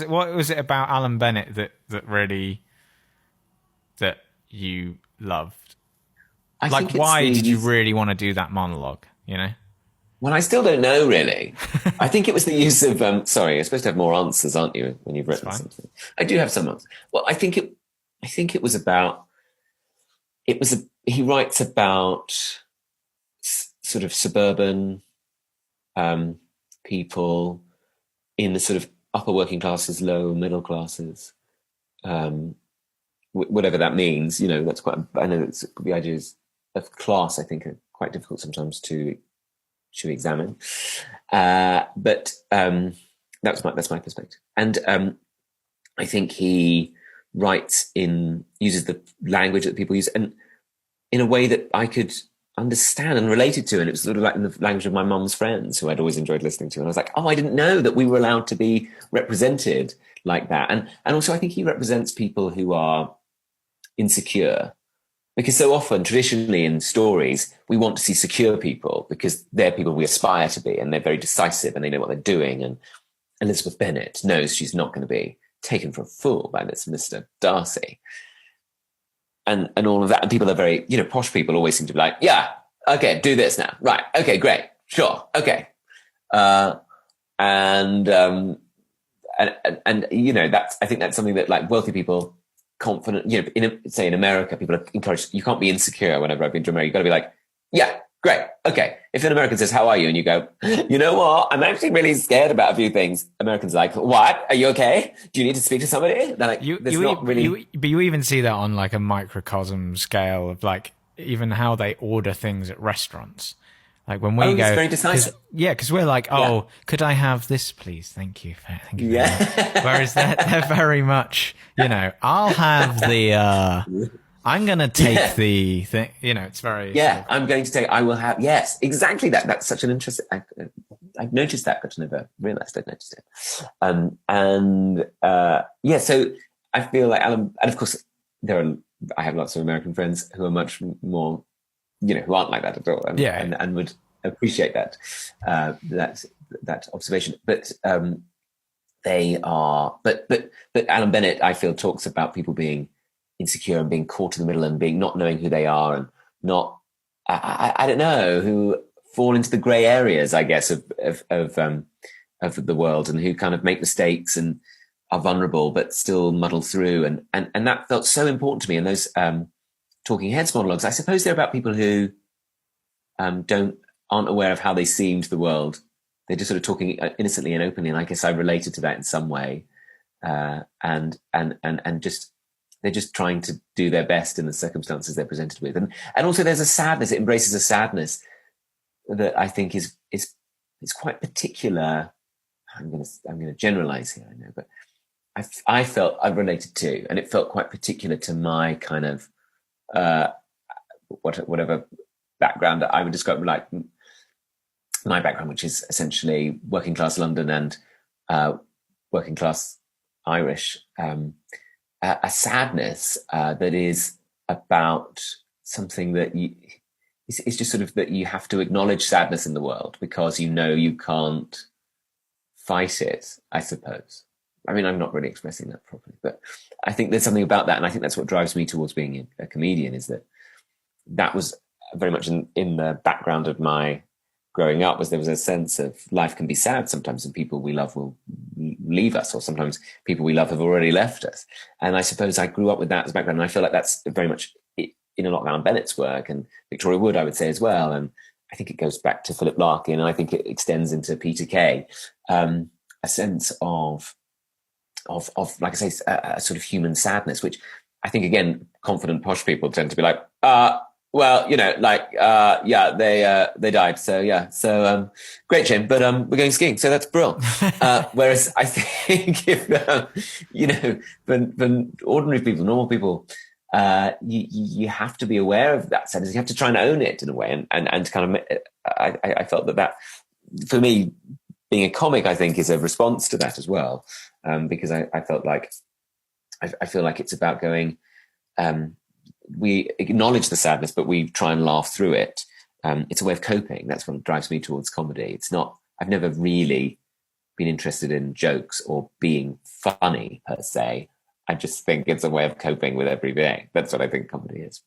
What was it about Alan Bennett that really that you loved? I Like, think it's why the did you use. really want to do that monologue? You know? Well, I still don't know really. I think it was the use of. Sorry, you're supposed to have more answers, aren't you, when you've It's written fine. something? I do have some answers. Well, I think it. I think it was about. It was a. He writes about sort of suburban um, people in the sort of upper working classes, low middle classes, um, whatever that means. You know, that's quite. I know it's the ideas of class. I think are quite difficult sometimes to examine. But that's my perspective. And I think he writes in uses the language that people use, and in a way that I could understand and related to. And it was sort of like in the language of my mum's friends, who I'd always enjoyed listening to. And I was like, oh, I didn't know that we were allowed to be represented like that. And also, I think he represents people who are insecure, because so often, traditionally in stories, we want to see secure people because they're people we aspire to be, and they're very decisive and they know what they're doing. And Elizabeth Bennet knows she's not going to be taken for a fool by this Mr. Darcy. And all of that. And people are very, posh people always seem to be like, yeah, okay, do this now. Right. Okay, great. Sure. Okay. Uh, and, um, that's, I think that's something that like wealthy people confident, say in America, people are encouraged, you can't be insecure. Whenever I've been to America, you've got to be like, yeah, great. Okay. If an American says, how are you? And you go, you know what? I'm actually really scared about a few things. Americans are like, what? Are you okay? Do you need to speak to somebody? They're like, there's not really. But you even see that on like a microcosm scale of like even how they order things at restaurants. Like when we Oh, he's go, very decisive. because we're like, Yeah. oh, could I have this, please? Thank you very much. Yeah. Whereas they're very much, I'll have the, I'm gonna take Yeah. the thing, it's very sort Yeah. of, I'm going to take, I will have, yes, exactly that. That's such an interesting, I've noticed that, but I never realized I'd noticed it. Yeah, so I feel like Alan, and of course, I have lots of American friends who are much more, who aren't like that at all, and, yeah, and, and would appreciate that, that observation. But they are, but Alan Bennett, I feel, talks about people being insecure and being caught in the middle and being not knowing who they are and not, I don't know, who fall into the grey areas, I guess, of the world, and who kind of make mistakes and are vulnerable but still muddle through, and that felt so important to me. And those talking heads monologues, I suppose they're about people who don't aren't aware of how they seem to the world. They're just sort of talking innocently and openly, and I guess I related to that in some way. And just they're just trying to do their best in the circumstances they're presented with, and also there's a sadness. It embraces a sadness that I think is quite particular. I'm gonna generalize here, I know, but I felt I related to, and it felt quite particular to my kind of uh, whatever background that I would describe, like my background, which is essentially working class London and working class Irish, a sadness that is about something that it's just sort of that you have to acknowledge sadness in the world because you can't fight it, I suppose. I mean, I'm not really expressing that properly, but I think there's something about that. And I think that's what drives me towards being a comedian, is that was very much in the background of my growing up. Was there was a sense of life can be sad sometimes, and people we love will leave us, or sometimes people we love have already left us. And I suppose I grew up with that as a background, and I feel like that's very much in a lot of Alan Bennett's work, and Victoria Wood, I would say, as well. And I think it goes back to Philip Larkin, and I think it extends into Peter Kay. A sense of like I say, a sort of human sadness, which I think, again, confident posh people tend to be like, well, yeah, they died, so yeah, so great, Jim, but we're going skiing, so that's brilliant. Whereas I think if for ordinary people, normal people, you have to be aware of that sadness. You have to try and own it in a way, and kind of, I felt that for me, being a comic, I think, is a response to that as well, because I felt like I feel like it's about going. We acknowledge the sadness, but we try and laugh through it. It's a way of coping. That's what drives me towards comedy. It's not. I've never really been interested in jokes or being funny per se. I just think it's a way of coping with every day. That's what I think comedy is.